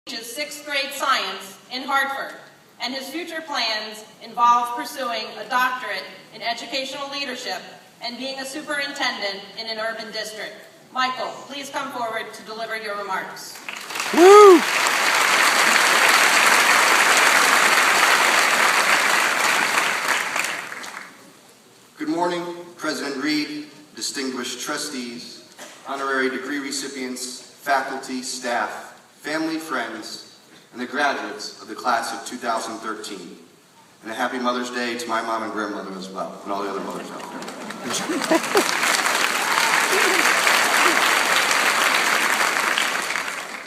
teaches 6th grade science in Hartford, and his future plans involve pursuing a doctorate in educational leadership and being a superintendent in an urban district. Michael, please come forward to deliver your remarks. Woo! Good morning, President Reed, distinguished trustees, honorary degree recipients, faculty, staff, family, friends, and the graduates of the class of 2013. And a happy Mother's Day to my mom and grandmother as well, and all the other mothers out there.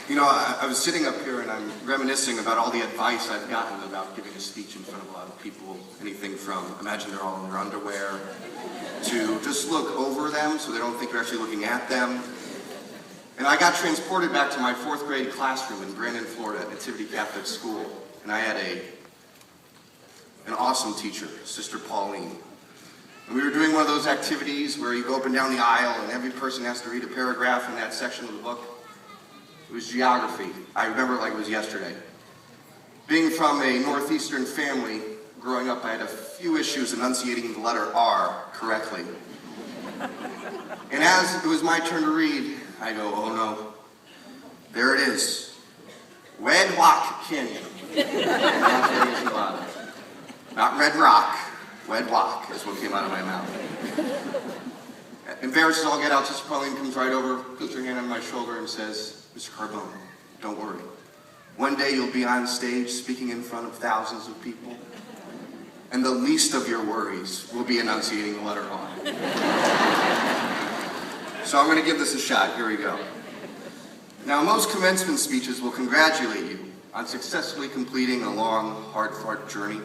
You know, I was sitting up here and I'm reminiscing about all the advice I've gotten about giving a speech in front of a lot of people. Anything from imagine they're all in their underwear to just look over them so they don't think you're actually looking at them. And I got transported back to my 4th grade classroom in Brandon, Florida at Nativity Catholic School. And I had an awesome teacher, Sister Pauline. And we were doing one of those activities where you go up and down the aisle and every person has to read a paragraph in that section of the book. It was geography. I remember it like it was yesterday. Being from a Northeastern family, growing up I had a few issues enunciating the letter R correctly. And as it was my turn to read, I go, oh no, there it is. Red Rock Canyon. Not Red Rock, Red Rock is what came out of my mouth. Embarrassed as all get out, Sister Pauline comes right over, puts her hand on my shoulder and says, Mr. Carbone, don't worry. One day you'll be on stage speaking in front of thousands of people, and the least of your worries will be enunciating the letter R. So I'm going to give this a shot. Here we go. Now, most commencement speeches will congratulate you on successfully completing a long, hard-fought journey,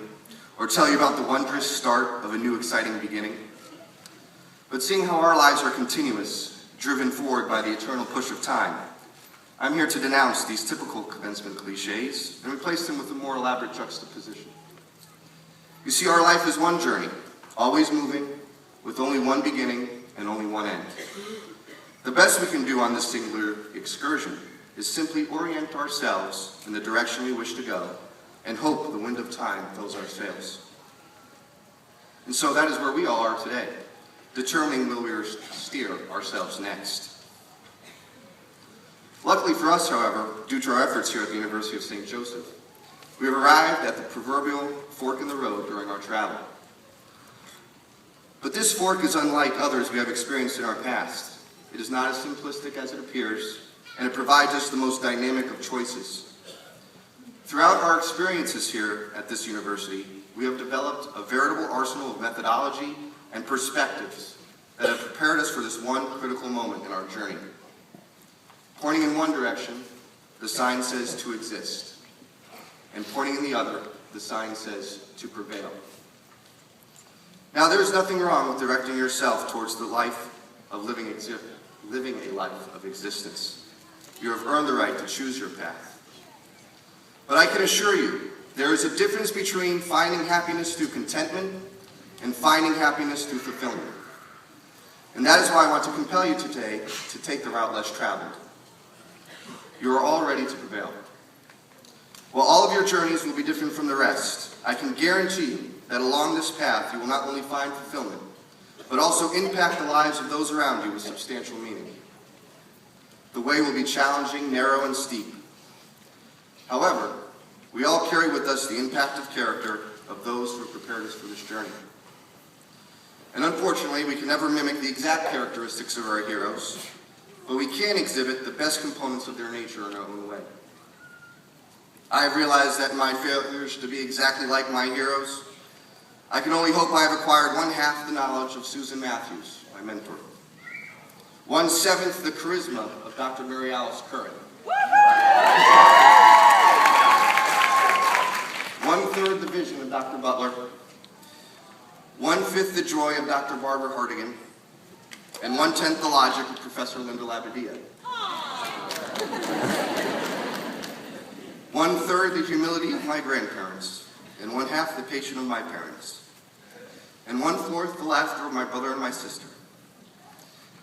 or tell you about the wondrous start of a new, exciting beginning. But seeing how our lives are continuous, driven forward by the eternal push of time, I'm here to denounce these typical commencement cliches and replace them with a more elaborate juxtaposition. You see, our life is one journey, always moving, with only one beginning and only one end. The best we can do on this singular excursion is simply orient ourselves in the direction we wish to go and hope the wind of time fills our sails. And so that is where we all are today, determining where we will steer ourselves next. Luckily for us, however, due to our efforts here at the University of St. Joseph, we have arrived at the proverbial fork in the road during our travel. But this fork is unlike others we have experienced in our past. It is not as simplistic as it appears, and it provides us the most dynamic of choices. Throughout our experiences here at this university, we have developed a veritable arsenal of methodology and perspectives that have prepared us for this one critical moment in our journey. Pointing in one direction, the sign says to exist. And pointing in the other, the sign says to prevail. Now, there is nothing wrong with directing yourself towards the life of living a life of existence. You have earned the right to choose your path. But I can assure you, there is a difference between finding happiness through contentment and finding happiness through fulfillment. And that is why I want to compel you today to take the route less traveled. You are all ready to prevail. While all of your journeys will be different from the rest, I can guarantee you that along this path you will not only find fulfillment, but also impact the lives of those around you with substantial meaning. The way will be challenging, narrow, and steep. However, we all carry with us the impact of character of those who have prepared us for this journey. And unfortunately, we can never mimic the exact characteristics of our heroes, but we can exhibit the best components of their nature in our own way. I have realized that in my failures to be exactly like my heroes, I can only hope I have acquired 1/2 the knowledge of Susan Matthews, my mentor. 1/7 the charisma of Dr. Mary Alice Curran. 1/3 the vision of Dr. Butler. 1/5 the joy of Dr. Barbara Hardigan. And 1/10 the logic of Professor Linda Labadie. 1/3 the humility of my grandparents, and 1/2 the patience of my parents, and 1/4 the laughter of my brother and my sister,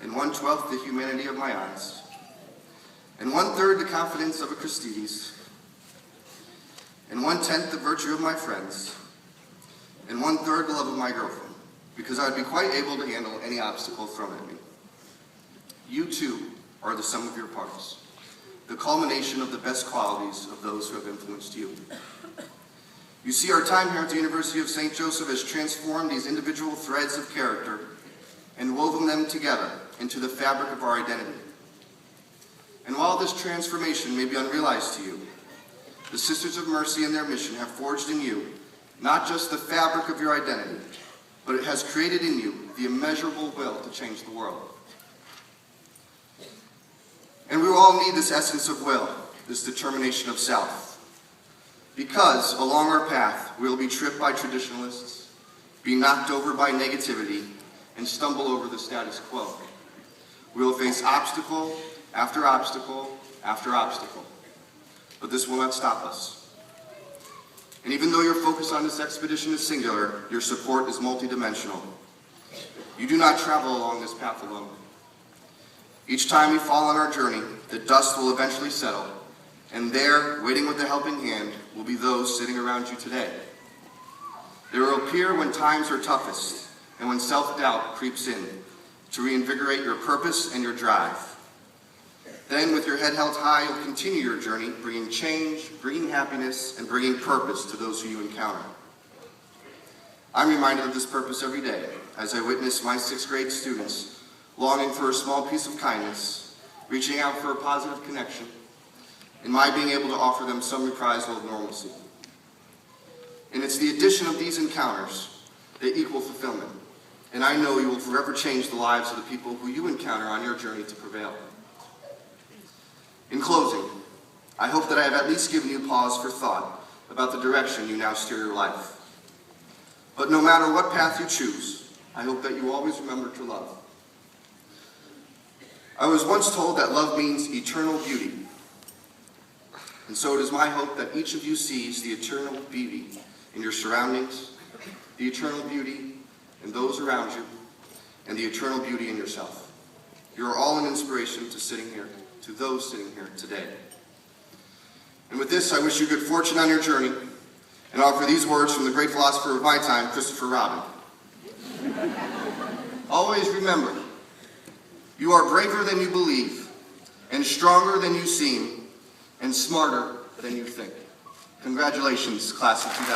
and 1/12 the humanity of my aunts, and 1/3 the confidence of a Christides, 1/10 the virtue of my friends, and 1/3 the love of my girlfriend, because I would be quite able to handle any obstacle thrown at me. You too are the sum of your parts, the culmination of the best qualities of those who have influenced you. You see, our time here at the University of St. Joseph has transformed these individual threads of character and woven them together into the fabric of our identity. And while this transformation may be unrealized to you, the Sisters of Mercy and their mission have forged in you not just the fabric of your identity, but it has created in you the immeasurable will to change the world. And we all need this essence of will, this determination of self. Because along our path, we will be tripped by traditionalists, be knocked over by negativity, and stumble over the status quo. We will face obstacle after obstacle after obstacle. But this will not stop us. And even though your focus on this expedition is singular, your support is multidimensional. You do not travel along this path alone. Each time we fall on our journey, the dust will eventually settle, and there, waiting with a helping hand, will be those sitting around you today. They will appear when times are toughest, and when self-doubt creeps in, to reinvigorate your purpose and your drive. Then, with your head held high, you'll continue your journey, bringing change, bringing happiness, and bringing purpose to those who you encounter. I'm reminded of this purpose every day, as I witness my 6th grade students longing for a small piece of kindness, reaching out for a positive connection, and my being able to offer them some reprisal of normalcy. And it's the addition of these encounters that equal fulfillment. And I know you will forever change the lives of the people who you encounter on your journey to Prevail. In closing, I hope that I have at least given you pause for thought about the direction you now steer your life. But no matter what path you choose, I hope that you always remember to love. I was once told that love means eternal beauty. And so it is my hope that each of you sees the eternal beauty in your surroundings, the eternal beauty in those around you, and the eternal beauty in yourself. You are all an inspiration to those sitting here today. And with this, I wish you good fortune on your journey, and offer these words from the great philosopher of my time, Christopher Robin. Always remember, you are braver than you believe, and stronger than you seem, and smarter than you think. Congratulations, class of 2015.